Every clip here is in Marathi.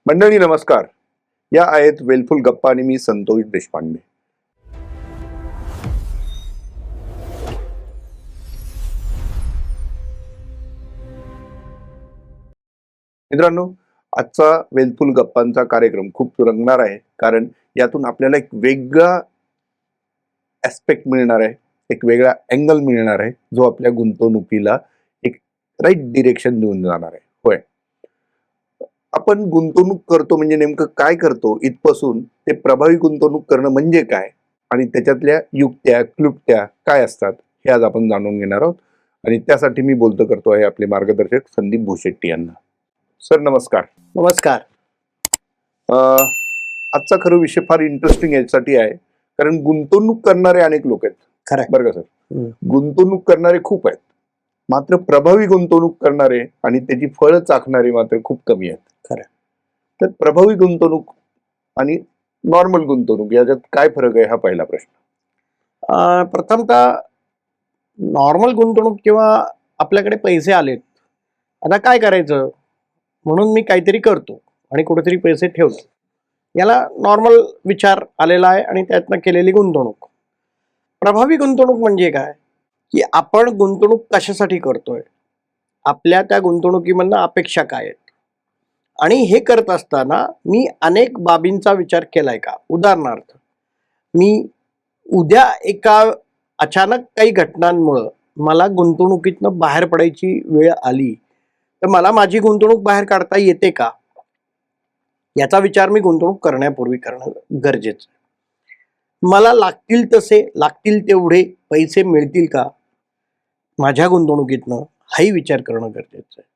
मंडळी नमस्कार. या आहेत वेलफुल गप्पा आणि मी संतोष देशपांडे. मित्रांनो, आजचा वेलफुल गप्पांचा कार्यक्रम खूप रंगणार आहे, कारण यातून आपल्याला एक वेगळा ऍस्पेक्ट मिळणार आहे, एक वेगळा अँगल मिळणार आहे, जो आपल्या गुंतवणुकीला एक राईट डिरेक्शन देऊन जाणार आहे. होय, आपण गुंतवणूक करतो म्हणजे नेमकं काय करतो इथपासून ते प्रभावी गुंतवणूक करणं म्हणजे काय आणि त्याच्यातल्या युक्त्या क्लुप्त्या काय असतात हे आज आपण जाणून घेणार आहोत. आणि त्यासाठी मी बोलतो करतो आहे आपले मार्गदर्शक संदीप भोशेट्टी यांना. सर नमस्कार. नमस्कार. आजचा खरं विषय फार इंटरेस्टिंग यासाठी आहे, कारण गुंतवणूक करणारे अनेक लोक आहेत. खरं बरं का सर, गुंतवणूक करणारे खूप आहेत, मात्र प्रभावी गुंतवणूक करणारे आणि त्याची फळं चाखणारे मात्र खूप कमी आहेत. खरं. तर प्रभावी गुंतवणूक आणि नॉर्मल गुंतवणूक याच्यात काय फरक आहे, हा पहिला प्रश्न. प्रथमतः नॉर्मल गुंतवणूक किंवा आपल्याकडे पैसे आलेत, आता काय करायचं म्हणून मी काहीतरी करतो आणि कुठेतरी पैसे ठेवतो, याला नॉर्मल विचार आलेला आहे आणि त्यातनं केलेली गुंतवणूक. प्रभावी गुंतवणूक म्हणजे काय की आपण गुंतवणूक कशासाठी करतोय, आपल्या त्या गुंतवणुकीमधनं अपेक्षा काय आहेत, आणि हे करत असताना मी अनेक बाबींचा विचार केलाय का. उदाहरणार्थ, मी उद्या एका अचानक काही घटनांमुळं मला गुंतवणुकीतनं बाहेर पडायची वेळ आली तर मला माझी गुंतवणूक बाहेर काढता येते का, याचा विचार मी गुंतवणूक करण्यापूर्वी करणं गरजेचं आहे. मला लागतील तसे लागतील तेवढे पैसे मिळतील का माझ्या गुंतवणुकीतनं, हाही विचार करणं गरजेचं आहे.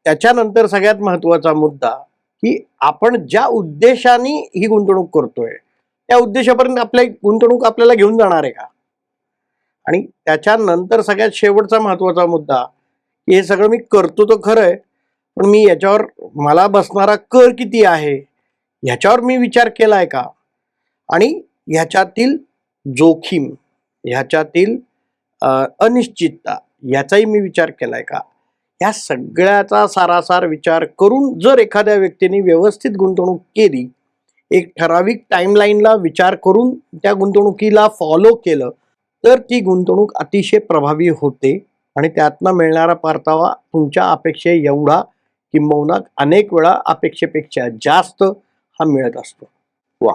त्याच्यानंतर सगळ्यात महत्वाचा मुद्दा की आपण ज्या उद्देशाने ही गुंतवणूक करतोय त्या उद्देशापर्यंत आपल्या गुंतवणूक आपल्याला घेऊन जाणार आहे का. आणि त्याच्यानंतर सगळ्यात शेवटचा महत्वाचा मुद्दा, हे सगळं मी करतो तर खरं आहे, पण मी याच्यावर मला बसणारा कर किती आहे ह्याच्यावर मी विचार केलाय का, आणि ह्याच्यातील जोखीम, ह्याच्यातील अनिश्चितता याचाही मी विचार केलाय का. या सगळ्याचा सारासार विचार करून जर एखाद्या व्यक्तीने व्यवस्थित गुंतवणूक केली, एक ठराविक टाइमलाईनला विचार करून त्या गुंतवणुकीला फॉलो केलं, तर ती गुंतवणूक अतिशय प्रभावी होते आणि त्यातनं मिळणारा परतावा तुमच्या अपेक्षे एवढा किंबहुना अनेक वेळा अपेक्षेपेक्षा जास्त हा मिळत असतो. वा,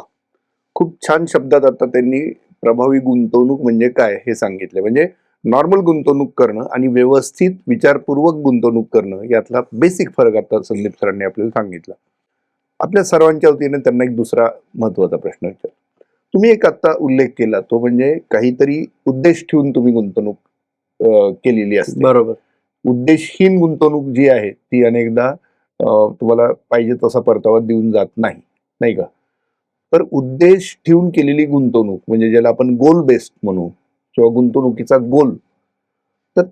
खूप छान शब्दात आता त्यांनी प्रभावी गुंतवणूक म्हणजे काय हे सांगितलं. म्हणजे नॉर्मल गुंतवणूक करणं आणि व्यवस्थित विचारपूर्वक गुंतवणूक करणं यातला बेसिक फरक आता संदीप सरांनी आपल्याला सांगितला. आपल्या सर्वांच्या वतीने त्यांना एक दुसरा महत्वाचा प्रश्न विचार. तुम्ही एक आता उल्लेख केला, तो म्हणजे काहीतरी उद्देश ठेवून तुम्ही गुंतवणूक केलेली असते. बरोबर. उद्देशहीन गुंतवणूक जी आहे ती अनेकदा तुम्हाला पाहिजे तसा परतावा देऊन जात नाही, नाही का. तर उद्देश ठेवून केलेली गुंतवणूक म्हणजे ज्याला आपण गोल बेस्ड म्हणू किंवा गुंतवणुकीचा गोल, तर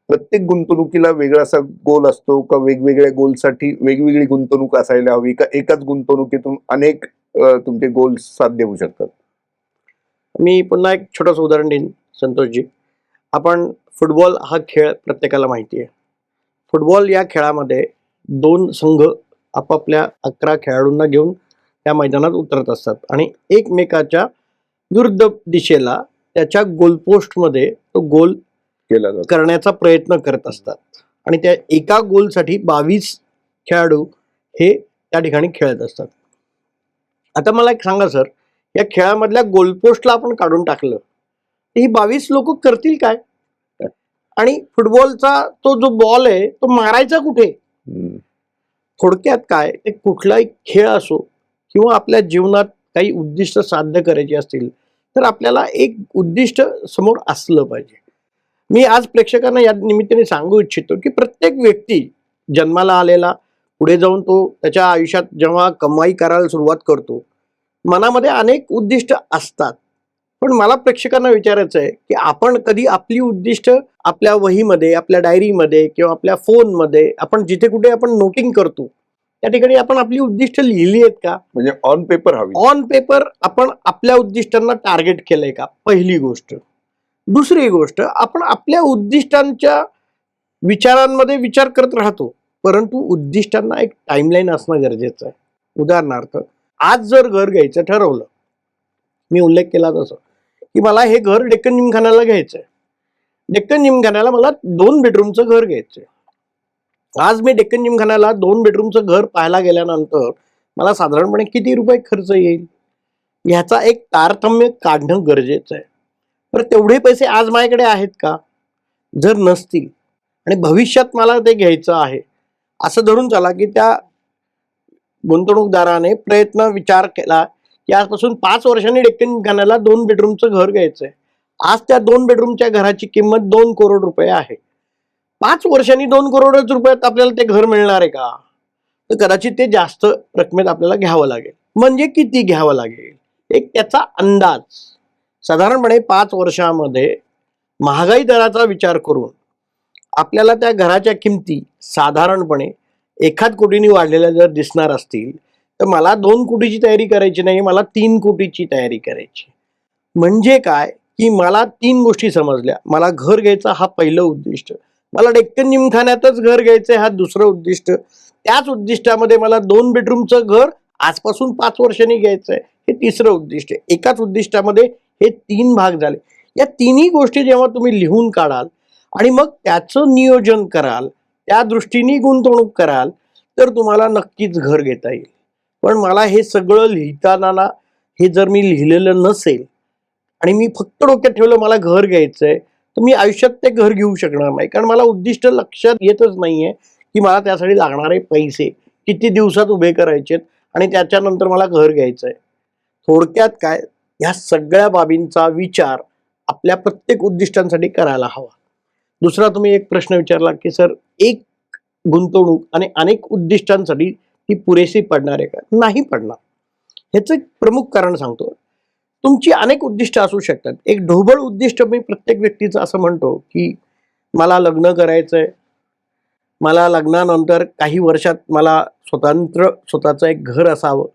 प्रत्येक गुंतवणुकीला वेगळा असा गोल असतो का, वेगवेगळ्या गोलसाठी वेगवेगळी गुंतवणूक असायला हवी का, एकाच गुंतवणुकीतून अनेक तुमचे गोल साध्य होऊ शकतात. मी पुन्हा एक छोटंसं उदाहरण देईन संतोषजी. आपण फुटबॉल हा खेळ प्रत्येकाला माहिती आहे. फुटबॉल या खेळामध्ये दोन संघ आपापल्या 11 खेळाडूंना घेऊन त्या मैदानात उतरत असतात आणि एकमेकाच्या विरुद्ध दिशेला त्याच्या गोलपोस्टमध्ये तो गोल केला जातो, करण्याचा प्रयत्न करत असतात, आणि त्या एका गोलसाठी 22 खेळाडू हे त्या ठिकाणी खेळत असतात. आता मला एक सांगा सर, या खेळामधल्या गोलपोस्टला आपण काढून टाकलं तर ही 22 लोक करतील काय, आणि फुटबॉलचा तो जो बॉल आहे तो मारायचा कुठे. थोडक्यात काय, ते कुठलाही खेळ असो किंवा आपल्या जीवनात काही उद्दिष्ट साध्य करायची असतील तर आपल्याला एक उद्दिष्ट समोर असलं पाहिजे. मी आज प्रेक्षकांना या निमित्ताने सांगू इच्छितो की प्रत्येक व्यक्ती जन्माला आलेला, पुढे जाऊन तो त्याच्या आयुष्यात जेव्हा कमाई करायला सुरुवात करतो, मनामध्ये अनेक उद्दिष्ट असतात. पण मला प्रेक्षकांना विचारायचं आहे की आपण कधी आपली उद्दिष्ट आपल्या वहीमध्ये, आपल्या डायरीमध्ये किंवा आपल्या फोनमध्ये, आपण जिथे कुठे आपण नोटिंग करतो त्या ठिकाणी आपण आपली उद्दिष्ट लिहिली आहेत का. म्हणजे ऑन पेपर हवी, ऑन पेपर आपण आपल्या उद्दिष्टांना टार्गेट केलंय का, पहिली गोष्ट. दुसरी गोष्ट, आपण आपल्या उद्दिष्टांच्या विचारांमध्ये विचार करत राहतो, परंतु उद्दिष्टांना एक टाइमलाईन असणं गरजेचं आहे. उदाहरणार्थ, आज जर घर घ्यायचं ठरवलं, मी उल्लेख केला तसं, की मला हे घर डेक्कन जिमखान्याला घ्यायचंय. डेक्कन जिमखान्याला मला 2 बेडरूमचं घर घ्यायचंय. आज मी डेक्कन जिमखान्याला 2 बेडरूमचं घर पाहायला गेल्यानंतर मला साधारणपणे किती रुपये खर्च येईल, ह्याचा एक तारतम्य काढणं गरजेचं आहे. तर तेवढे पैसे आज माझ्याकडे आहेत का? जर नसतील आणि भविष्यात मला ते घ्यायचं आहे, असं धरून चला की त्या गुंतवणूकदाराने विचार केला की आजपासून 5 वर्षांनी डेक्कन जिमखान्याला 2 बेडरूमचं घर घ्यायचंय. आज त्या 2 बेडरूमच्या घराची किंमत 2 करोड रुपये आहे. 5 वर्षांनी 2 करोड रुपयात आपल्याला ते घर मिळणार आहे का? तर कदाचित ते जास्त रकमेत आपल्याला घ्यावं लागेल. म्हणजे किती घ्यावं लागेल, एक त्याचा अंदाज. साधारणपणे 5 वर्षामध्ये महागाई दराचा विचार करून आपल्याला त्या घराच्या किमती साधारणपणे 1 कोटींनी वाढलेल्या जर दिसणार असतील, तर मला 2 कोटीची तयारी करायची नाही, मला 3 कोटीची तयारी करायची. म्हणजे काय, की मला 3 गोष्टी समजल्या. मला घर घ्यायचं हा पहिलं उद्दिष्ट, मला डेक्कन जिमखान्यातच घर घ्यायचंय हा दुसरं उद्दिष्ट, त्याच उद्दिष्टामध्ये मला 2 बेडरूमचं घर आजपासून 5 वर्षांनी घ्यायचंय हे तिसरं उद्दिष्ट आहे. एकाच उद्दिष्टामध्ये हे 3 भाग झाले. या तिन्ही गोष्टी जेव्हा तुम्ही लिहून काढाल आणि मग त्याचं नियोजन कराल, त्या दृष्टीने गुंतवणूक कराल, तर तुम्हाला नक्कीच घर घेता येईल. पण मला हे सगळं लिहिताना हे जर मी लिहिलेलं नसेल आणि मी फक्त डोक्यात ठेवलं मला घर घ्यायचंय, तर मी आयुष्यात ते घर घेऊ शकणार नाही. कारण मला उद्दिष्ट लक्षात येतच नाहीये की मला त्यासाठी लागणारे पैसे किती दिवसात उभे करायचेत आणि त्याच्यानंतर मला घर घ्यायचंय. थोडक्यात काय, ह्या सगळ्या बाबींचा विचार आपल्या प्रत्येक उद्दिष्टांसाठी करायला हवा. दुसरा, तुम्ही एक प्रश्न विचारला की सर, एक गुंतवणूक आणि अनेक उद्दिष्टांसाठी ती पुरेशी पडणार आहे का? नाही पडणार. ह्याचं एक प्रमुख कारण सांगतो. तुमची अनेक उद्दिष्ट असू शकतात. एक ढोबळ उद्दिष्ट मी प्रत्येक व्यक्तीचं असं म्हणतो की मला लग्न करायचंय, मला लग्नानंतर काही वर्षात मला स्वतःचं एक घर असावं,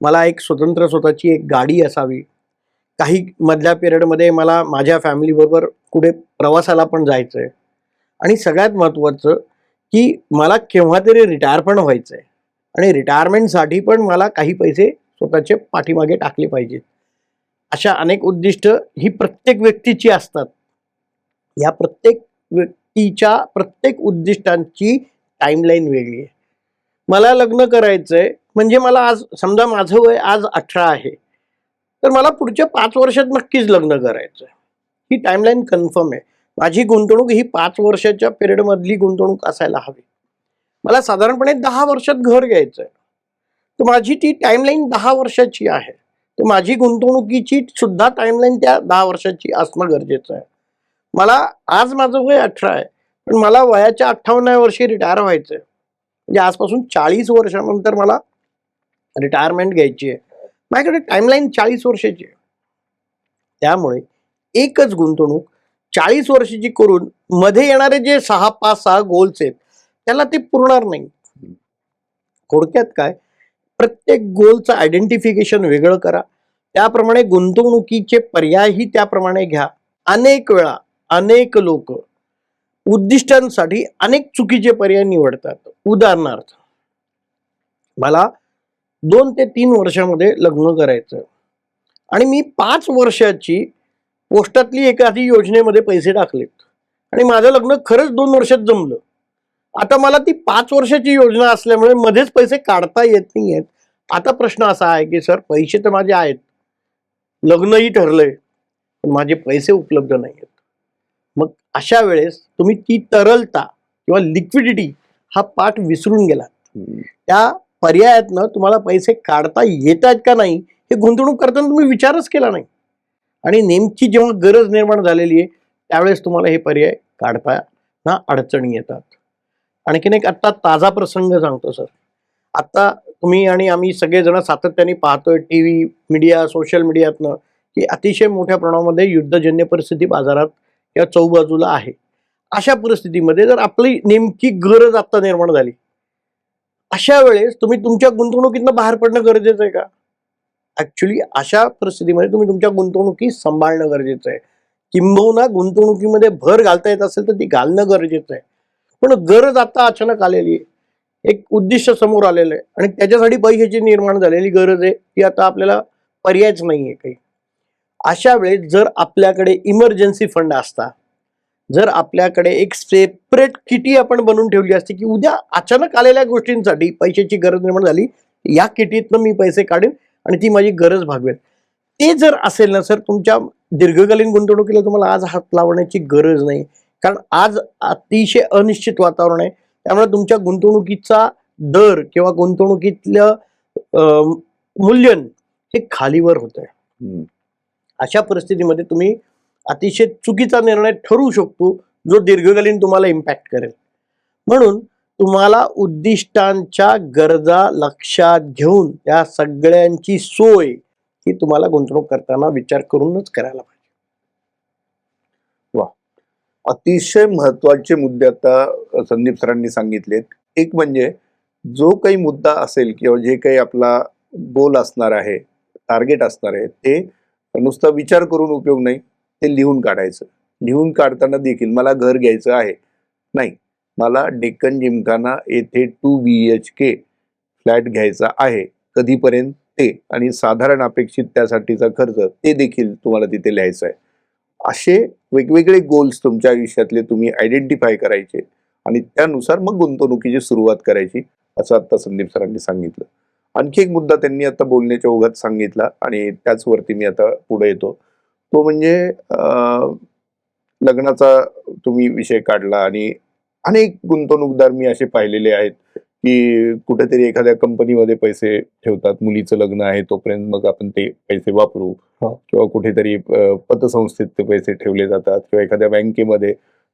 मला एक स्वतःची एक गाडी असावी, काही मधल्या पिरियडमध्ये मला माझ्या फॅमिलीबरोबर कुठे प्रवासाला पण जायचंय, आणि सगळ्यात महत्त्वाचं की मला केव्हा तरी रिटायर पण व्हायचंय आणि रिटायरमेंटसाठी पण मला काही पैसे स्वतःचे पाठीमागे टाकले पाहिजेत. अशा अनेक उद्दिष्ट ही प्रत्येक व्यक्तीची असतात. या प्रत्येक व्यक्तीच्या प्रत्येक उद्दिष्टांची टाइमलाईन वेगळी आहे. मला लग्न करायचंय म्हणजे मला आज समजा माझं वय आज 18 आहे, तर मला पुढच्या 5 वर्षात नक्कीच लग्न करायचंय. ही टाइमलाईन कन्फर्म आहे. माझी गुंतवणूक ही 5 वर्षाच्या पिरियड मधली गुंतवणूक असायला हवी. मला साधारणपणे 10 वर्षात घर घ्यायचंय, तर माझी ती टाइमलाईन 10 वर्षाची आहे. तर माझी गुंतवणुकीची सुद्धा टाइमलाईन त्या 10 वर्षाची असणं गरजेचं आहे. मला आज माझं वय 18 आहे, पण मला वयाच्या 58व्या वर्षी रिटायर व्हायचंय. म्हणजे आजपासून 40 वर्षानंतर मला रिटायरमेंट घ्यायची आहे. माझ्याकडे टाइमलाईन 40 वर्षाची आहे. त्यामुळे एकच गुंतवणूक 40 वर्षाची करून मध्ये येणारे जे 5-6 गोल्स आहेत त्याला ते पुरणार नाही. थोडक्यात काय, प्रत्येक गोलचं आयडेंटिफिकेशन वेगळं करा, त्याप्रमाणे गुंतवणुकीचे पर्यायही त्याप्रमाणे घ्या. अनेक वेळा अनेक लोक उद्दिष्टांसाठी अनेक चुकीचे पर्याय निवडतात. उदाहरणार्थ, मला 2 ते 3 वर्षामध्ये लग्न करायचं आणि मी 5 वर्षाची पोस्टातली एखादी योजनेमध्ये पैसे टाकलेत आणि माझं लग्न खरंच 2 वर्षात जमलं. आता मला ती 5 वर्षाची योजना असल्यामुळे मध्येच पैसे काढता येत नाहीयेत. आता प्रश्न असा आहे की सर, पैसे तर माझे आहेत, लग्नही ठरलंय, पण माझे पैसे उपलब्ध नाहीयेत. मग अशा वेळेस तुम्ही ती तरलता किंवा लिक्विडिटी हा पाठ विसरून गेलात. त्या पर्यायातनं तुम्हाला पैसे काढता येत आहेत का नाही हे गुंतवणूक करताना तुम्ही विचारच केला नाही, आणि नेमकी जेव्हा गरज निर्माण झालेली आहे त्यावेळेस तुम्हाला हे पर्याय काढताना अडचणी येतात. आणखीन एक आत्ता ताजा प्रसंग सांगतो सर. आता तुम्ही आणि आम्ही सगळेजण सातत्याने पाहतोय टीव्ही, मीडिया, सोशल मीडियातनं की अतिशय मोठ्या प्रमाणामध्ये युद्धजन्य परिस्थिती बाजारात या चौबाजूला आहे. अशा परिस्थितीमध्ये जर आपली नेमकी गरज आता निर्माण झाली, अशा वेळेस तुम्ही तुमच्या गुंतवणुकीतनं बाहेर पडणं गरजेचं आहे का? ऍक्च्युली अशा परिस्थितीमध्ये तुम्ही तुमच्या गुंतवणुकी सांभाळणं गरजेचं आहे. किंबहुना गुंतवणुकीमध्ये भर घालता येत असेल तर ती घालणं गरजेचं आहे. पण गरज आता अचानक आलेली आहे. एक उद्दिष्ट समोर आलेलं आहे आणि त्याच्यासाठी पैशाची निर्माण झालेली गरज आहे की आता आपल्याला पर्यायच नाहीये काही. अशा वेळेस जर आपल्याकडे इमर्जन्सी फंड असता, जर आपल्याकडे एक सेपरेट किटी आपण बनवून ठेवली असती की उद्या अचानक आलेल्या गोष्टींसाठी पैशाची गरज निर्माण झाली, या किटीतनं मी पैसे काढेन आणि ती माझी गरज भागवेल. ते जर असेल ना सर, तुमच्या दीर्घकालीन गुंतवणुकीला तुम्हाला आज हात लावण्याची गरज नाही. कारण आज अतिशय अनिश्चित वातावरण आहे. त्यामुळे तुमच्या गुंतवणुकीचा दर किंवा गुंतवणुकीतलं मूल्यन हे खालीवर होत आहे. हम्म. अशा परिस्थितीमध्ये तुम्ही अतिशय चुकीचा निर्णय ठरू शकतो जो दीर्घकालीन तुम्हाला इम्पॅक्ट करेल. म्हणून तुम्हाला उद्दिष्टांच्या गरजा लक्षात घेऊन त्या सगळ्यांची सोय ही तुम्हाला गुंतवणूक करताना विचार करूनच करायला पाहिजे. अतिशय महत्वाचे मुद्दे आता संदीप सरांनी सांगितलेत. एक म्हणजे जो काही मुद्दा असेल किंवा जे काही आपला गोल असणार आहे, टार्गेट असणार आहे, ते नुसता विचार करून उपयोग नाही, ते लिहून काढायचं. लिहून काढताना देखील मला घर घ्यायचं आहे नाही, मला डेक्कन जिमखाना येथे 2 BHK फ्लॅट घ्यायचा आहे, कधीपर्यंत ते आणि साधारण अपेक्षित त्यासाठीचा खर्च ते देखील तुम्हाला तिथे लिहायचं आहे. असे वेगवेगळे गोल्स तुमच्या आयुष्यातले तुम्ही आयडेंटिफाय करायचे आणि त्यानुसार मग गुंतवणुकीची सुरुवात करायची, असं आता संदीप सरांनी सांगितलं. आणखी एक मुद्दा त्यांनी आता बोलण्याच्या ओघात सांगितला आणि त्याचवरती मी आता पुढे येतो. तो म्हणजे लग्नाचा तुम्ही विषय काढला आणि अनेक गुंतवणूकदार मी असे पाहिलेले आहेत की कुठेतरी एखाद्या कंपनीमध्ये पैसे ठेवतात, मुलीचं लग्न आहे तोपर्यंत मग आपण ते पैसे वापरू, किंवा कुठेतरी पतसंस्थेत ते पैसे ठेवले जातात किंवा एखाद्या बँकेमध्ये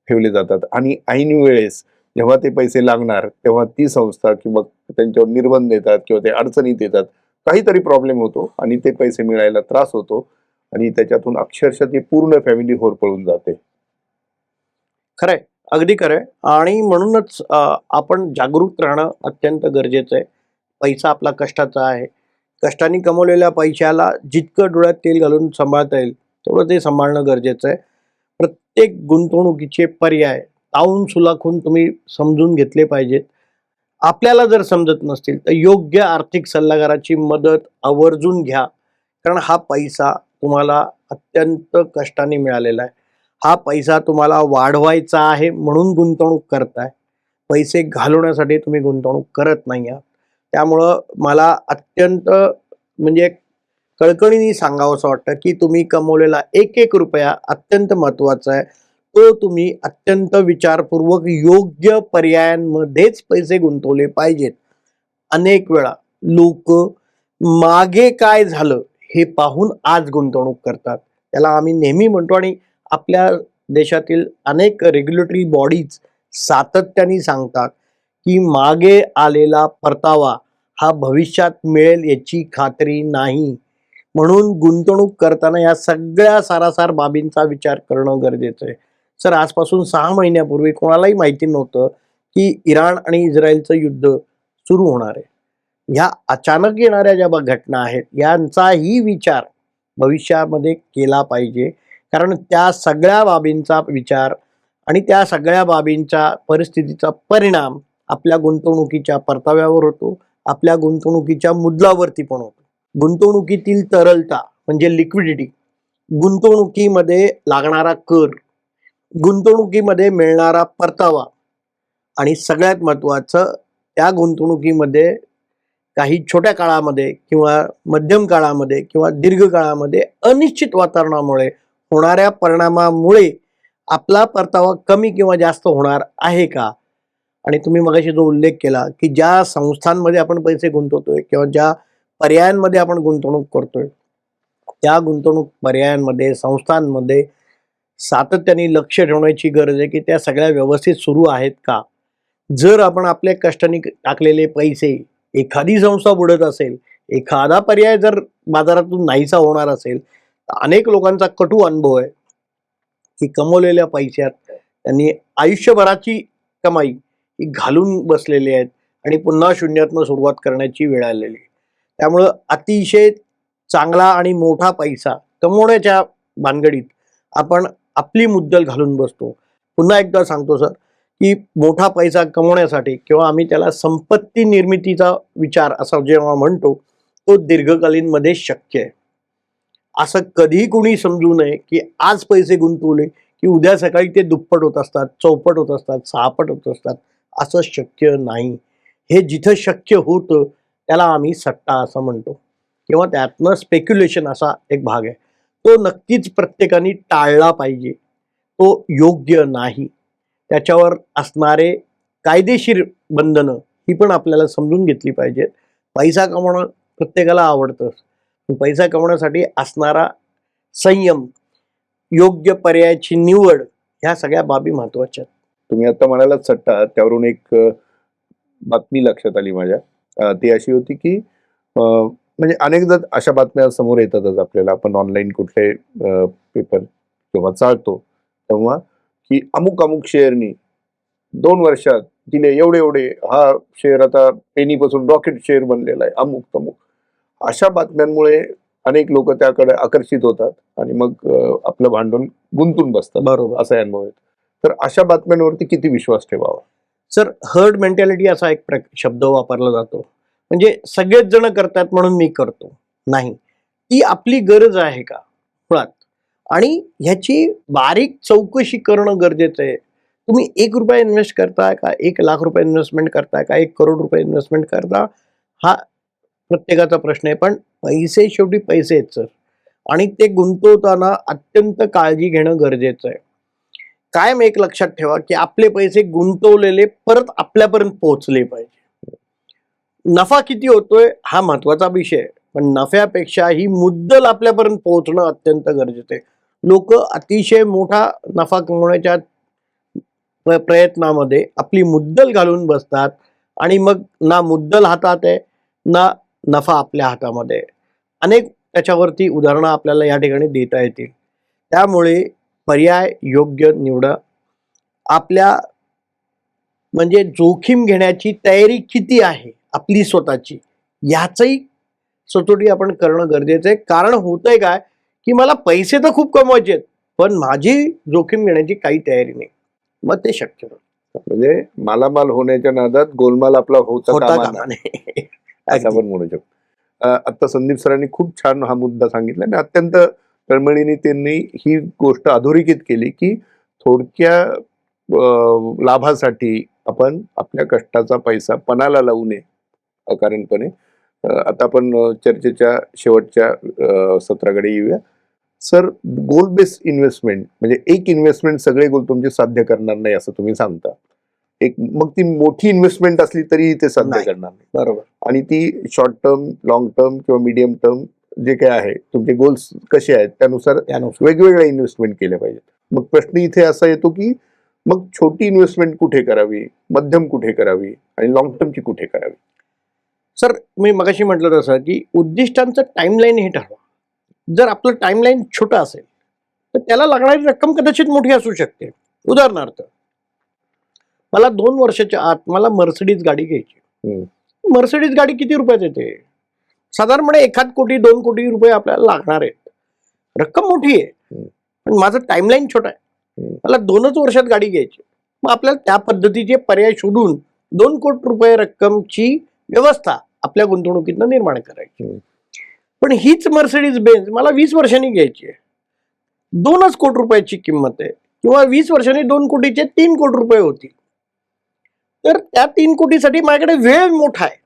ठेवले जातात आणि ऐन वेळेस जेव्हा ते पैसे लागणार तेव्हा ती संस्था किंवा त्यांच्यावर निर्बंध येतात किंवा ते अडचणीत येतात, काहीतरी प्रॉब्लेम होतो आणि ते पैसे मिळायला त्रास होतो आणि त्याच्यातून अक्षरशः ती पूर्ण फॅमिली होरपळून जाते. खरंय, अगदी खरंय. आणि म्हणूनच आपण जागरूक राहणं अत्यंत गरजेचं आहे. पैसा आपला कष्टाचा आहे. कष्टाने कमवलेल्या पैशाला जितकं डोळ्यात तेल घालून सांभाळता येईल तेवढं ते सांभाळणं गरजेचं आहे. प्रत्येक गुंतवणुकीचे पर्याय तावून सुलाखून तुम्ही समजून घेतले पाहिजेत. आपल्याला जर समजत नसतील तर योग्य आर्थिक सल्लागाराची मदत आवर्जून घ्या. कारण हा पैसा तुम्हाला अत्यंत कष्टाने मिळालेला आहे. हा पैसा तुम्हाला वाढवायचा आहे म्हणून गुंतवणूक करताय. पैसे घालवण्यासाठी तुम्ही गुंतवणूक करत नाही आहात. त्यामुळं मला अत्यंत म्हणजे कळकळीने सांगावंसं वाटतं की तुम्ही कमवलेला एक एक रुपया अत्यंत महत्त्वाचा आहे. तो तुम्ही अत्यंत विचारपूर्वक योग्य पर्यायांमध्येच पैसे गुंतवले पाहिजेत. अनेक वेळा लोक मागे काय झालं हे पाहून आज गुंतवणूक करतात. त्याला आम्ही नेहमी म्हणतो आणि आपल्या देशातील अनेक रेग्युलेटरी बॉडीज सातत्याने सांगतात की मागे आलेला परतावा हा भविष्यात मिळेल याची खात्री नाही. म्हणून गुंतवणूक करताना या सगळ्या सारासार बाबींचा विचार करणं गरजेचं आहे. सर, आजपासून 6 महिन्यापूर्वी कोणालाही माहिती नव्हतं की इराण आणि इस्रायलचं युद्ध सुरू होणार आहे. ह्या अचानक येणाऱ्या ज्या घटना आहेत यांचाही विचार भविष्यामध्ये केला पाहिजे. कारण त्या सगळ्या बाबींचा विचार आणि त्या सगळ्या बाबींच्या परिस्थितीचा परिणाम आपल्या गुंतवणुकीच्या परताव्यावर होतो, आपल्या गुंतवणुकीच्या मुद्दलावरती पण होतो. गुंतवणुकीतील तरलता म्हणजे लिक्विडिटी, गुंतवणुकीमध्ये लागणारा कर, गुंतवणुकीमध्ये मिळणारा परतावा आणि सगळ्यात महत्त्वाचं त्या गुंतवणुकीमध्ये काही छोट्या काळामध्ये किंवा मध्यम काळामध्ये किंवा दीर्घ काळामध्ये अनिश्चित वातावरणामुळे होणाऱ्या परिणामामुळे आपला परतावा कमी किंवा जास्त होणार आहे का. आणि तुम्ही मगाशी जो उल्लेख केला की ज्या संस्थांमध्ये आपण पैसे गुंतवतोय किंवा ज्या पर्यायांमध्ये आपण गुंतवणूक करतोय त्या गुंतवणूक पर्यायांमध्ये संस्थांमध्ये सातत्याने लक्ष ठेवण्याची गरज आहे की त्या सगळ्या व्यवस्थित सुरू आहेत का. जर आपण आपल्या कष्टाने टाकलेले पैसे एखादी संस्था बुडत असेल, एखादा पर्याय जर बाजारातून नाहीसा होणार असेल, तर अनेक लोकांचा कटू अनुभव आहे की कमवलेल्या पैशात त्यांनी आयुष्यभराची कमाई ही घालून बसलेली आहेत आणि पुन्हा शून्यातनं सुरुवात करण्याची वेळ आलेली आहे. त्यामुळं अतिशय चांगला आणि मोठा पैसा कमवण्याच्या भानगडीत आपण आपली मुद्दल घालून बसतो. पुन्हा एकदा सांगतो सर की मोठा पैसा कमवण्यासाठी किंवा आम्ही त्याला संपत्ती निर्मितीचा विचार असा जेव्हा म्हणतो तो दीर्घकालीन मध्ये शक्य आहे. असं कधीही कोणी समजू नये की आज पैसे गुंतवले की उद्या सकाळी ते दुप्पट होत असतात, चौपट होत असतात, सहापट होत असतात. असं शक्य नाही. हे जिथं शक्य होतं त्याला आम्ही सट्टा असं म्हणतो किंवा त्यातनं स्पेक्युलेशन असा एक भाग आहे. तो नक्कीच प्रत्येकाने टाळला पाहिजे. तो योग्य नाही. त्याच्यावर असणारे कायदेशीर बंधनं ही पण आपल्याला समजून घेतली पाहिजेत. पैसा कमवणं प्रत्येकाला आवडतं. पण पैसा कमवण्यासाठी असणारा संयम, योग्य पर्यायाची निवड ह्या सगळ्या बाबी महत्वाच्या आहेत. तुम्ही आता म्हणालात सट्टा, त्यावरून एक बातमी लक्षात आली माझ्या. ती अशी होती की म्हणजे अनेकदा अशा बातम्या समोर येतातच आपल्याला. आपण ऑनलाईन कुठले पेपर जेव्हा चाळतो तेव्हा की अमुक अमुक शेअरनी 2 वर्षात दिले एवढे एवढे, हा शेअर आता पेनीपासून रॉकेट शेअर बनलेला आहे, अमुक तमुक. अशा बातम्यांमुळे अनेक लोक त्याकडे आकर्षित होतात आणि मग आपलं भांडवल गुंतून बसतात. बरोबर. असा अनुभव आहे. तर अशा बातम्यांवरती किती विश्वास ठेवावा? सर, हर्ड मेंटॅलिटी असा एक शब्द वापरला जातो. म्हणजे सगळेच जण करतात म्हणून मी करतो. नाही, ती आपली गरज आहे का मुळात, आणि ह्याची बारीक चौकशी करणं गरजेचं आहे. तुम्ही ₹1 इन्व्हेस्ट करताय का, ₹1,00,000 इन्व्हेस्टमेंट करताय का, ₹1,00,00,000 इन्व्हेस्टमेंट करता, हा प्रत्येकाचा प्रश्न आहे. पण पैसे शेवटी पैसे आहेत सर, आणि ते गुंतवताना अत्यंत काळजी घेणं गरजेचं आहे. कायम एक लक्षात ठेवा की आपले पैसे गुंतवलेले परत आपल्यापर्यंत पोहोचले पाहिजे. नफा किती होतोय हा महत्वाचा विषय आहे, पण नफ्यापेक्षा ही मुद्दल आपल्यापर्यंत पोहोचणं अत्यंत गरजेचं आहे. लोक अतिशय मोठा नफा कमवण्याच्या प्रयत्नामध्ये आपली मुद्दल घालून बसतात आणि मग ना मुद्दल हातात आहे ना नफा आपल्या हातामध्ये आहे. अनेक त्याच्यावरती उदाहरणं आपल्याला या ठिकाणी देता येतील. त्यामुळे पर्याय योग्य निवडा. आपल्या म्हणजे जोखीम घेण्याची तयारी किती आहे आपली स्वतःची, याचंही सचोटी आपण करणं गरजेचं आहे. कारण होतंय काय की मला पैसे तर खूप कमवायचे आहेत, पण माझी जोखीम घेण्याची काही तयारी नाही. मग ते शक्य नाही. म्हणजे मालामाल होण्याच्या नादात गोलमाल आपला होता होता कामा कामा नये, नये. असं अगदी. आपण म्हणू शकतो. आता संदीप सरांनी खूप छान हा मुद्दा सांगितला आणि अत्यंत तळमळीने त्यांनी ही गोष्ट अधोरेखित केली की थोडक्या लाभासाठी आपण आपल्या कष्टाचा पैसा पणाला लावू नये अकारणपणे. आता आपण चर्चेच्या शेवटच्या सत्राकडे येऊया. सर, गोल बेस्ड इन्व्हेस्टमेंट म्हणजे एक इन्व्हेस्टमेंट सगळे गोल तुमचे साध्य करणार नाही असं तुम्ही सांगता. एक मग ती मोठी इन्व्हेस्टमेंट असली तरी ते साध्य नाही. करणार नाही, बरोबर. आणि ती शॉर्ट टर्म, लॉंग टर्म किंवा मीडियम टर्म जे काय आहे तुमचे गोल्स कसे आहेत त्यानुसार वेगवेगळ्या इन्व्हेस्टमेंट केल्या पाहिजेत. मग प्रश्न इथे असा येतो की मग छोटी इन्व्हेस्टमेंट कुठे करावी, मध्यम कुठे करावी आणि लॉंग टर्मची कुठे करावी? सर, मी मगाशी म्हटलं तसं की उद्दिष्टांचं टाइमलाईन हे ठरवा. जर आपलं टाइमलाईन छोटं असेल तर त्याला लागणारी रक्कम कदाचित मोठी असू शकते. उदाहरणार्थ, मला 2 वर्षाच्या आत मला मर्सिडीज गाडी घ्यायची. मर्सिडीज गाडी किती रुपयात येते? साधारणपणे 1 कोटी 2 कोटी रुपये आपल्याला लागणार आहेत. रक्कम मोठी आहे, पण माझं टाइमलाईन छोटा आहे. मला 2च वर्षात गाडी घ्यायची. मग आपल्याला त्या पद्धतीचे पर्याय शोधून 2 कोटी रुपये रक्कमची व्यवस्था आपल्या गुंतवणुकीतनं निर्माण करायची. पण हीच मर्सिडीज बेंज मला 20 वर्षांनी घ्यायची आहे. 2च कोटी रुपयाची किंमत आहे, किंवा 20 वर्षांनी 2 कोटीचे 3 कोटी रुपये होतील. तर त्या 3 कोटीसाठी माझ्याकडे वेळ मोठा आहे.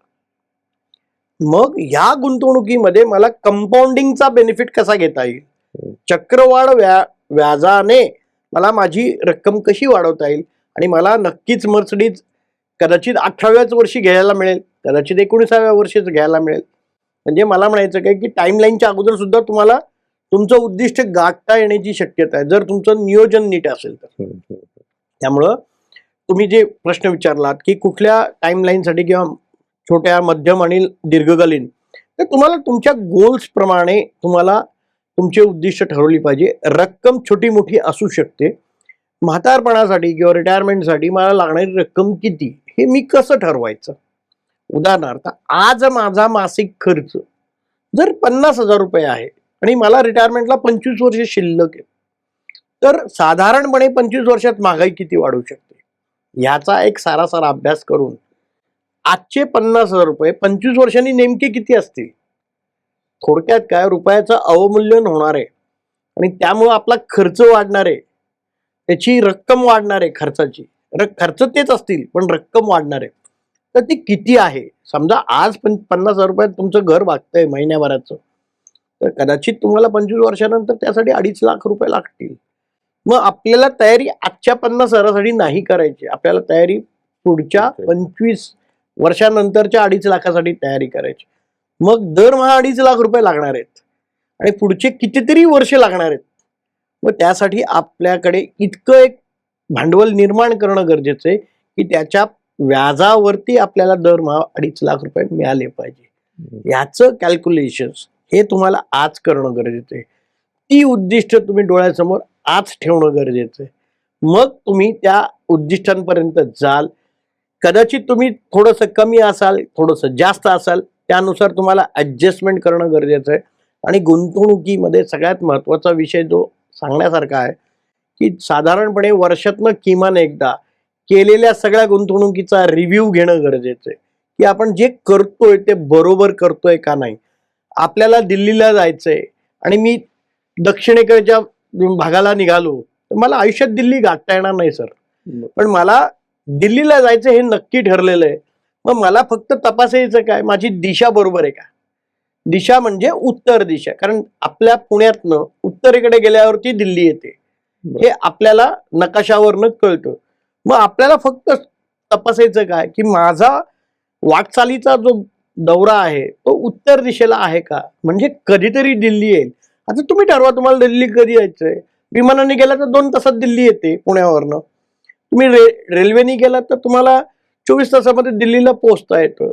मग या गुंतवणुकीमध्ये मला कंपाऊंडिंगचा बेनिफिट कसा घेता येईल, चक्रवाढ व्याजाने मला माझी रक्कम कशी वाढवता येईल, आणि मला नक्कीच मर्सिडीज कदाचित 18व्याच वर्षी घ्यायला मिळेल, कदाचित 19व्या वर्षीच घ्यायला मिळेल. म्हणजे मला म्हणायचं काय की टाइमलाईनच्या अगोदर सुद्धा तुम्हाला तुमचं उद्दिष्ट गाठता येण्याची शक्यता आहे, जर तुमचं नियोजन नीट असेल तर. त्यामुळं तुम्ही जे प्रश्न विचारलात की कुठल्या टाइमलाईनसाठी किंवा छोट्या, मध्यम आणि दीर्घकालीन, तर तुम्हाला तुमच्या गोल्स प्रमाणे तुम्हाला तुमचे उद्दिष्ट ठरवली पाहिजे. रक्कम छोटी मोठी असू शकते. म्हातारपणासाठी किंवा रिटायरमेंटसाठी मला लागणारी रक्कम किती हे मी कसं ठरवायचं? उदाहरणार्थ, आज माझा मासिक खर्च जर 50,000 रुपये आहे आणि मला रिटायरमेंटला 25 वर्ष शिल्लक आहे, तर साधारणपणे 25 वर्षात महागाई किती वाढू शकते ह्याचा एक सारासार अभ्यास करून आजचे 50,000 रुपये 25 वर्षांनी नेमके किती असतील? थोडक्यात काय, रुपयाचं अवमूल्यन होणार आहे आणि त्यामुळं आपला खर्च वाढणार आहे, त्याची रक्कम वाढणार आहे खर्चाची. खर्च तेच असतील पण रक्कम वाढणार आहे. तर ती किती आहे? समजा आज 50,000 रुपयात तुमचं घर भागतंय महिन्याभराचं, तर कदाचित तुम्हाला 25 वर्षानंतर त्यासाठी 2.5 लाख रुपये लागतील. मग आपल्याला तयारी आजच्या 50,000साठी नाही करायची, आपल्याला तयारी पुढच्या 25 वर्षानंतरच्या 2.5 लाखासाठी तयारी करायची. मग दरमहा 2.5 लाख रुपये लागणार आहेत आणि पुढचे कितीतरी वर्ष लागणार आहेत. मग त्यासाठी आपल्याकडे इतकं एक भांडवल निर्माण करणं गरजेचं आहे की त्याच्या व्याजावरती आपल्याला दरमहा 2.5 लाख रुपये मिळाले पाहिजे. याचं कॅल्क्युलेशन्स हे तुम्हाला आज करणं गरजेचं आहे. ती उद्दिष्ट तुम्ही डोळ्यासमोर आज ठेवणं गरजेचं आहे. मग तुम्ही त्या उद्दिष्टांपर्यंत जाल. कदाचित तुम्ही थोडंसं कमी असाल, थोडंसं जास्त असाल, त्यानुसार तुम्हाला ॲडजस्टमेंट करणं गरजेचं आहे. आणि गुंतवणुकीमध्ये सगळ्यात महत्त्वाचा विषय जो सांगण्यासारखा आहे की साधारणपणे वर्षातनं किमान एकदा केलेल्या सगळ्या गुंतवणुकीचा रिव्ह्यू घेणं गरजेचं आहे की आपण जे करतोय ते बरोबर करतोय का नाही. आपल्याला दिल्लीला जायचंय आणि मी दक्षिणेकडच्या भागाला निघालो तर मला आयुष्यात दिल्ली गाठता येणार नाही सर, पण मला दिल्लीला जायचं हे नक्की ठरलेलं आहे. मग मला फक्त तपासायचं काय, माझी दिशा बरोबर आहे का. दिशा म्हणजे उत्तर दिशा, कारण आपल्या पुण्यातनं उत्तरेकडे गेल्यावरती दिल्ली येते हे आपल्याला नकाशावरनं कळतं. मग आपल्याला फक्त तपासायचं काय की माझा वाटचालीचा जो दौरा आहे तो उत्तर दिशेला आहे का, म्हणजे कधीतरी दिल्ली येईल. आता तुम्ही ठरवा तुम्हाला दिल्ली कधी यायचंय. विमानाने गेला तर 2 तासात दिल्ली येते पुण्यावरनं. तुम्ही रेल्वेने गेलात तर तुम्हाला 24 तासामध्ये दिल्लीला पोहोचता येतं.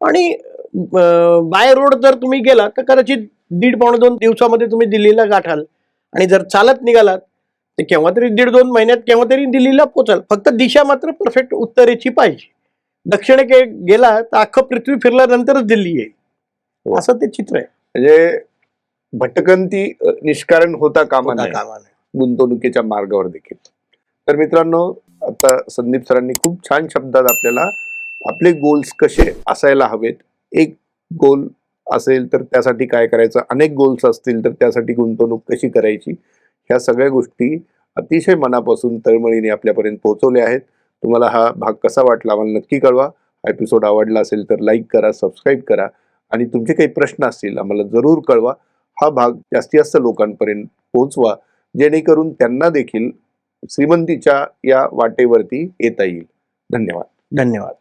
आणि बाय रोड जर तुम्ही गेलात तर कदाचित 1.5-2 दिवसामध्ये तुम्ही दिल्लीला गाठाल. आणि जर चालत निघालात तर केव्हा तरी 1.5-2 महिन्यात केव्हा तरी दिल्लीला पोचाल. फक्त दिशा मात्र परफेक्ट उत्तरेची पाहिजे. दक्षिणेकडे गेला तर अख्खं पृथ्वी फिरल्यानंतरच दिल्ली येईल, असं ते चित्र आहे. म्हणजे भटकंती निष्कारण होता कामा नये कामाने गुंतवणुकीच्या मार्गावर देखील. तर मित्रांनो, आता संदीप सरांनी खूप छान शब्दात आपल्याला आपले गोल्स कसे असायला हवेत, एक गोल असेल तर त्यासाठी काय करायचं, अनेक गोल्स असतील तर त्यासाठी गुंतवणूक कशी करायची, ह्या सगळ्या गोष्टी अतिशय मनापासून तळमळीने आपल्यापर्यंत पोहोचवल्या आहेत. तुम्हाला हा भाग कसा वाटला आम्हाला नक्की कळवा. हा एपिसोड आवडला असेल तर लाईक करा, सबस्क्राईब करा आणि तुमचे काही प्रश्न असतील आम्हाला जरूर कळवा. हा भाग जास्तीत जास्त लोकांपर्यंत पोहोचवा जेणेकरून त्यांना देखील श्रीमंतीच्या या वाटेवरती येता येईल. धन्यवाद. धन्यवाद.